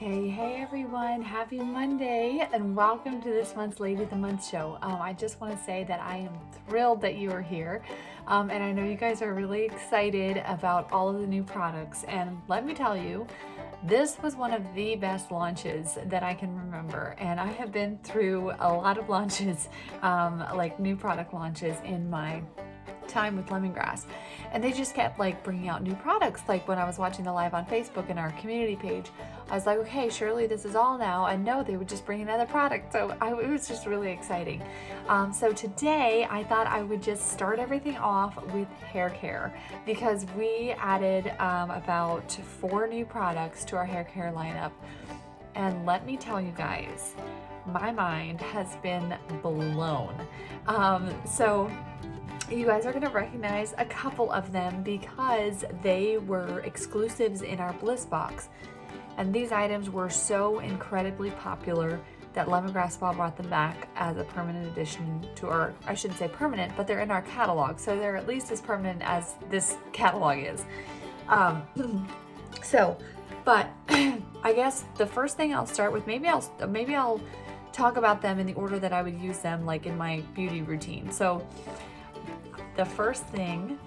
Hey everyone, happy Monday and welcome to this month's Lady of the Month show. I just want to say that I am thrilled that you are here and I know you guys are really excited about all of the new products, and let me tell you, this was one of the best launches that I can remember, and I have been through a lot of launches, like new product launches in my time with lemongrass, and they just kept like bringing out new products. Like when I was watching the live on Facebook in our community page, I was like, okay, surely this is all now, and no, they would just bring another product. So it was just really exciting. So today I thought I would just start everything off with hair care, because we added about 4 new products to our hair care lineup, and let me tell you guys, my mind has been blown. So you guys are going to recognize a couple of them because they were exclusives in our Bliss box. And these items were so incredibly popular that Lemongrass Spa brought them back as a permanent addition to our, I shouldn't say permanent, but they're in our catalog. So they're at least as permanent as this catalog is. But I guess the first thing I'll start with, maybe I'll talk about them in the order that I would use them, like in my beauty routine. So the first thing,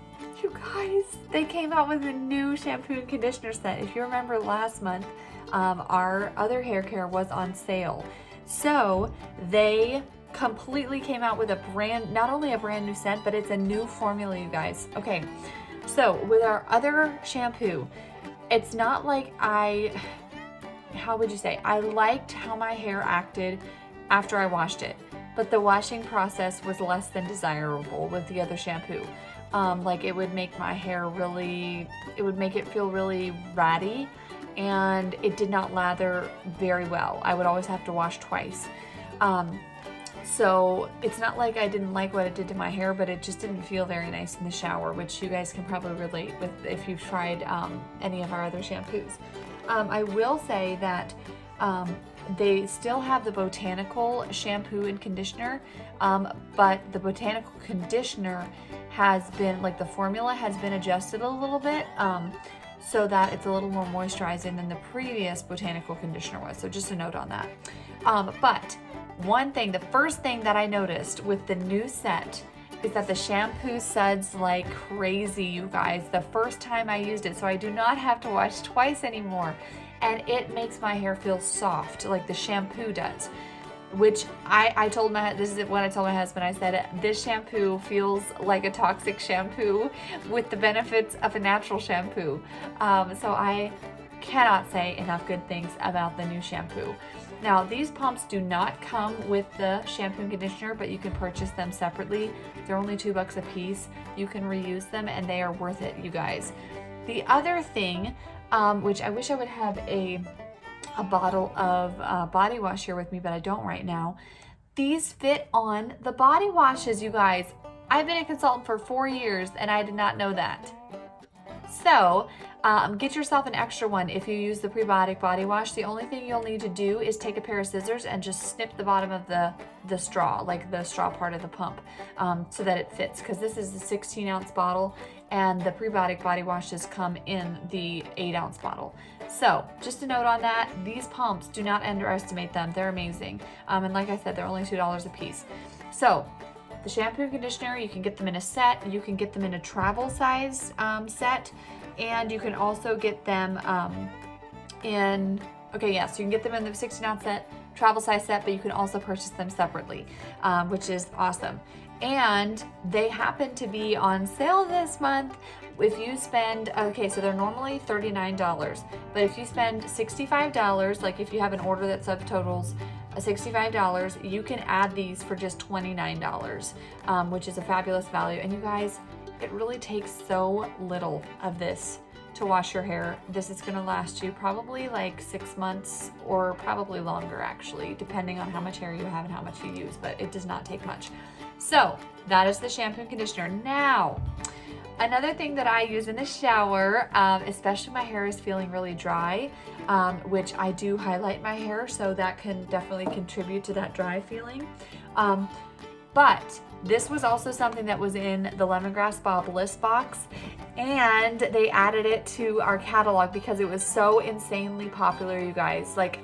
you guys, they came out with a new shampoo and conditioner set. If you remember last month, our other hair care was on sale. So they completely came out with not only a brand new scent, but it's a new formula, you guys. Okay, so with our other shampoo, it's not like how would you say? I liked how my hair acted after I washed it, but the washing process was less than desirable with the other shampoo. Like it would make my hair it would make it feel really ratty, and it did not lather very well. I would always have to wash twice. So it's not like I didn't like what it did to my hair, but it just didn't feel very nice in the shower, which you guys can probably relate with if you've tried any of our other shampoos. I will say that they still have the botanical shampoo and conditioner, but the botanical conditioner has been, like, the formula has been adjusted a little bit so that it's a little more moisturizing than the previous botanical conditioner was. So just a note on that. But the first thing that I noticed with the new set is that the shampoo suds like crazy, you guys, the first time I used it. So I do not have to wash twice anymore. And it makes my hair feel soft like the shampoo does, which this is what I told my husband. I said, this shampoo feels like a toxic shampoo with the benefits of a natural shampoo. So I cannot say enough good things about the new shampoo. Now, these pumps do not come with the shampoo and conditioner, but you can purchase them separately. They're only $2 a piece. You can reuse them and they are worth it, you guys. The other thing, which I wish I would have a bottle of body wash here with me, but I don't right now. These fit on the body washes, you guys. I've been a consultant for 4 years and I did not know that. So get yourself an extra one if you use the prebiotic body wash. The only thing you'll need to do is take a pair of scissors and just snip the bottom of the straw, like the straw part of the pump, so that it fits, because this is a 16-ounce bottle and the prebiotic body washes come in the 8-ounce bottle. So just a note on that, these pumps, do not underestimate them. They're amazing. And like I said, they're only $2 a piece. So the shampoo and conditioner, you can get them in a set. You can get them in a travel size set. And you can also get them so you can get them in the 16-ounce set, travel size set, but you can also purchase them separately, which is awesome. And they happen to be on sale this month. If you spend, so they're normally $39, but if you spend $65, like if you have an order that subtotals $65, you can add these for just $29, which is a fabulous value. And you guys, it really takes so little of this to wash your hair. This is going to last you probably like 6 months, or probably longer actually, depending on how much hair you have and how much you use, but it does not take much. So that is the shampoo and conditioner. Now, another thing that I use in the shower, especially if my hair is feeling really dry, which I do highlight my hair, so that can definitely contribute to that dry feeling. But This was also something that was in the Lemongrass Spa Bliss box, and they added it to our catalog because it was so insanely popular, you guys, like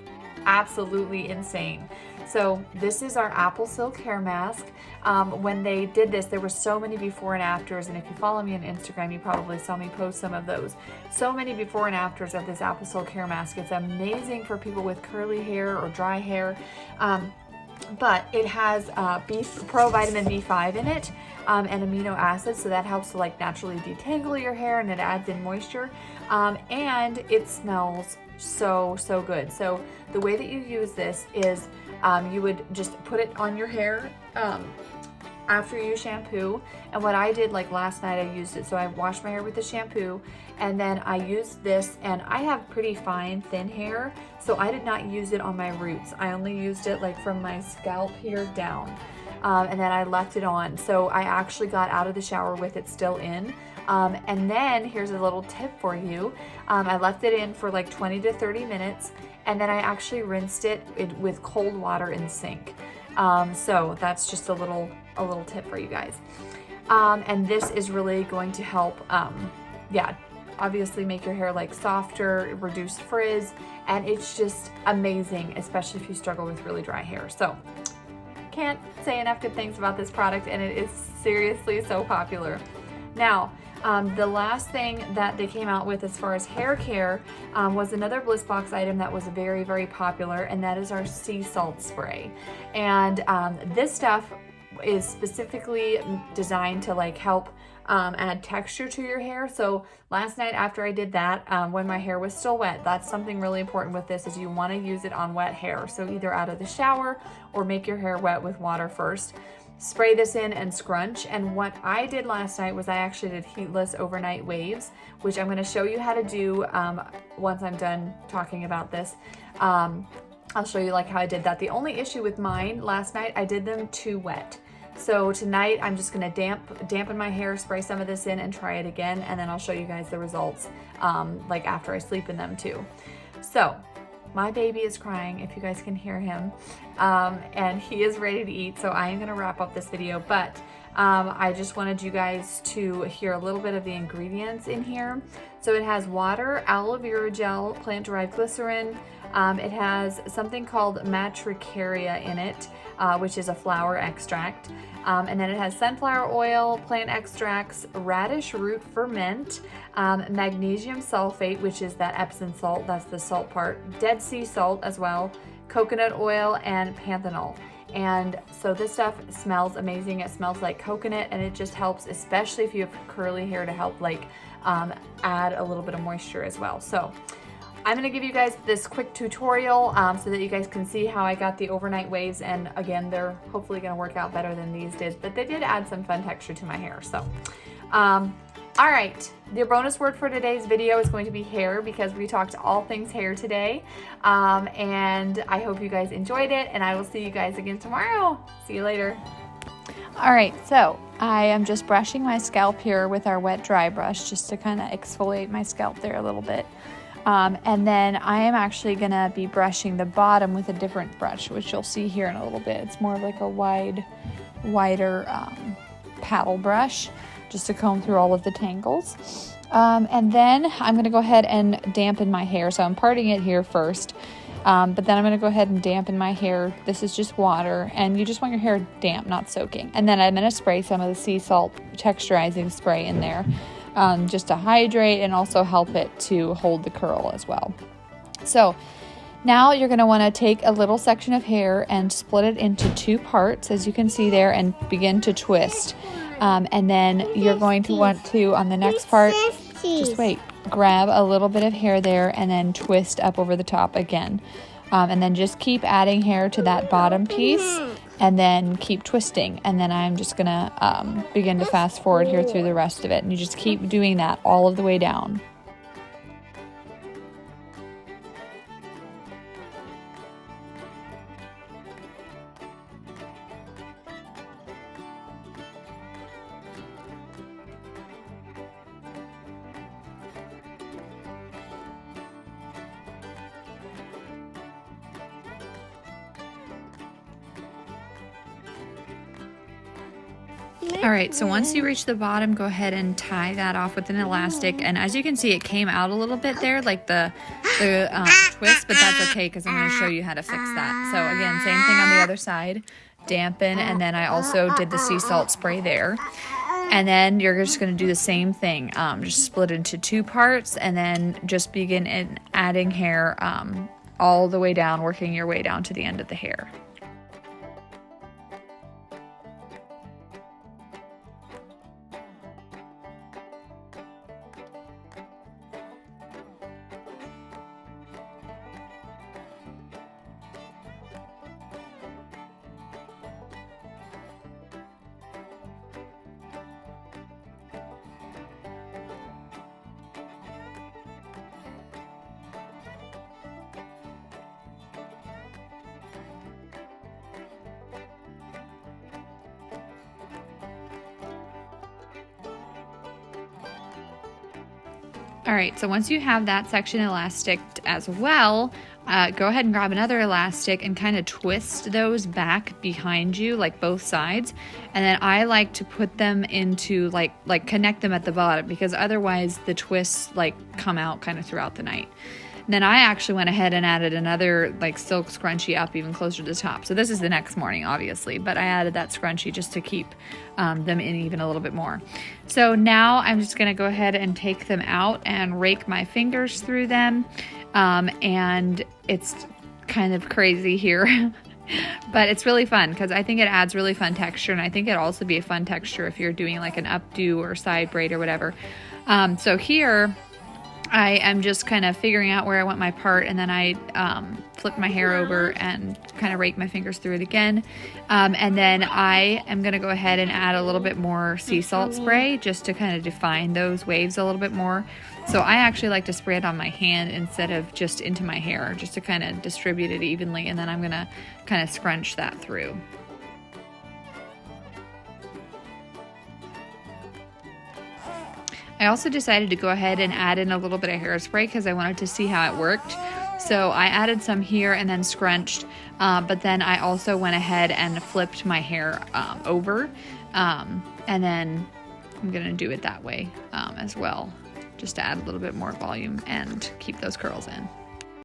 absolutely insane. So this is our apple silk hair mask. When they did this, there were so many before and afters, and if you follow me on Instagram, you probably saw me post some of those. So many before and afters of this apple silk hair mask. It's amazing for people with curly hair or dry hair. But it has pro vitamin B5 in it, and amino acids, so that helps to like naturally detangle your hair, and it adds in moisture, and it smells so good. So the way that you use this is you would just put it on your hair after you shampoo. And what I did, like last night, I used it. So I washed my hair with the shampoo, and then I used this, and I have pretty fine, thin hair, so I did not use it on my roots. I only used it like from my scalp here down. And then I left it on. So I actually got out of the shower with it still in. And then here's a little tip for you. I left it in for like 20 to 30 minutes, and then I actually rinsed it with cold water in the sink. So that's just a little tip for you guys. And this is really going to help, yeah, obviously make your hair like softer, reduce frizz, and it's just amazing, especially if you struggle with really dry hair. So can't say enough good things about this product, and it is seriously so popular. Now, the last thing that they came out with as far as hair care was another Bliss Box item that was very popular, and that is our sea salt spray. And this stuff is specifically designed to like help add texture to your hair. So last night after I did that, when my hair was still wet, that's something really important with this, is you want to use it on wet hair. So either out of the shower or make your hair wet with water first. Spray this in and scrunch. And what I did last night was I actually did heatless overnight waves, which I'm going to show you how to do once I'm done talking about this. I'll show you like how I did that. The only issue with mine last night, I did them too wet. So tonight I'm just gonna dampen my hair, spray some of this in, and try it again, and then I'll show you guys the results like after I sleep in them too. So my baby is crying, if you guys can hear him, and he is ready to eat, so I am gonna wrap up this video, but I just wanted you guys to hear a little bit of the ingredients in here. So it has water, aloe vera gel, plant-derived glycerin. It has something called matricaria in it, which is a flower extract. And then it has sunflower oil, plant extracts, radish root ferment, magnesium sulfate, which is that Epsom salt, that's the salt part, Dead Sea salt as well, coconut oil, and panthenol. And so this stuff smells amazing. It smells like coconut, and it just helps, especially if you have curly hair, to help like add a little bit of moisture as well. So I'm going to give you guys this quick tutorial so that you guys can see how I got the overnight waves, and again, they're hopefully going to work out better than these did, but they did add some fun texture to my hair. So all right, the bonus word for today's video is going to be hair, because we talked all things hair today, and I hope you guys enjoyed it, and I will see you guys again tomorrow. See you later. All right, so I am just brushing my scalp here with our wet dry brush just to kind of exfoliate my scalp there a little bit. And then I am actually going to be brushing the bottom with a different brush, which you'll see here in a little bit. It's more of like a wider paddle brush, just to comb through all of the tangles. And then I'm going to go ahead and dampen my hair. So I'm parting it here first, but then I'm going to go ahead and dampen my hair. This is just water, and you just want your hair damp, not soaking. And then I'm going to spray some of the sea salt texturizing spray in there, just to hydrate and also help it to hold the curl as well. So now you're going to want to take a little section of hair and split it into two parts, as you can see there, and begin to twist. And then you're going to want to, on the next part, just wait, grab a little bit of hair there and then twist up over the top again. And then just keep adding hair to that bottom piece, and then keep twisting. And then I'm just gonna begin to fast forward here through the rest of it. And you just keep doing that all of the way down. All right, so once you reach the bottom, go ahead and tie that off with an elastic. And as you can see, it came out a little bit there, like the twist, but that's okay because I'm going to show you how to fix that. So again, same thing on the other side, dampen, and then I also did the sea salt spray there. And then you're just going to do the same thing, just split it into 2 parts, and then just begin adding hair all the way down, working your way down to the end of the hair. All right, so once you have that section elastic as well, go ahead and grab another elastic and kind of twist those back behind you, like both sides. And then I like to put them into like connect them at the bottom, because otherwise the twists like come out kind of throughout the night. And then I actually went ahead and added another like silk scrunchie up even closer to the top. So this is the next morning, obviously, but I added that scrunchie just to keep them in even a little bit more. So now I'm just going to go ahead and take them out and rake my fingers through them. And it's kind of crazy here, but it's really fun because I think it adds really fun texture. And I think it'd also be a fun texture if you're doing like an updo or side braid or whatever. So here I am just kind of figuring out where I want my part, and then I flip my hair over and kind of rake my fingers through it again. And then I am going to go ahead and add a little bit more sea salt spray just to kind of define those waves a little bit more. So I actually like to spray it on my hand instead of just into my hair, just to kind of distribute it evenly, and then I'm going to kind of scrunch that through. I also decided to go ahead and add in a little bit of hairspray because I wanted to see how it worked. So I added some here and then scrunched, but then I also went ahead and flipped my hair over, and then I'm going to do it that way as well, just to add a little bit more volume and keep those curls in.